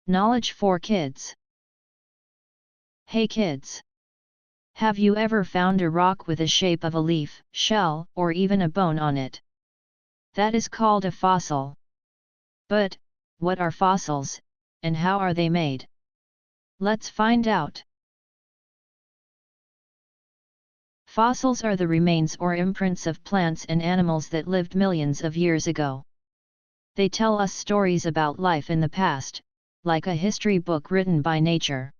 Knowledge for kids. Hey kids! Have you ever found a rock with a shape of a leaf, shell, or even a bone on it? That is called a fossil. But, what are fossils, and how are they made? Let's find out. Fossils are the remains or imprints of plants and animals that lived millions of years ago. They tell us stories about life in the past, like a history book written by nature.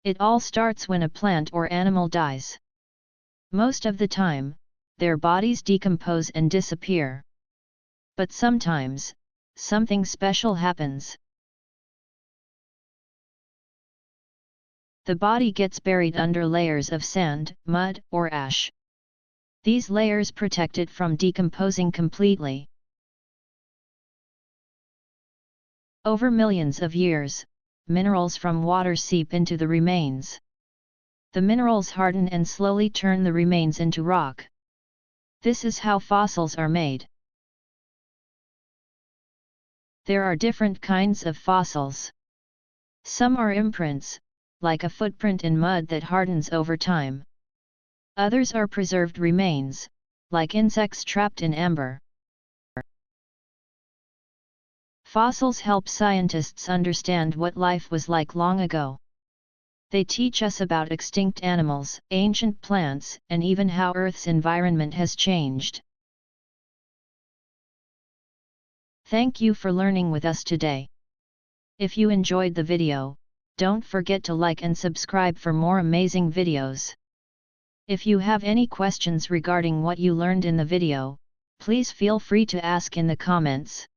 It all starts when a plant or animal dies. Most of the time, their bodies decompose and disappear. But sometimes, something special happens. The body gets buried under layers of sand, mud, or ash. These layers protect it from decomposing completely. Over millions of years, minerals from water seep into the remains. The minerals harden and slowly turn the remains into rock. This is how fossils are made. There are different kinds of fossils. Some are imprints, like a footprint in mud that hardens over time. Others are preserved remains, like insects trapped in amber. Fossils help scientists understand what life was like long ago. They teach us about extinct animals, ancient plants, and even how Earth's environment has changed. Thank you for learning with us today. If you enjoyed the video, don't forget to like and subscribe for more amazing videos. If you have any questions regarding what you learned in the video, please feel free to ask in the comments.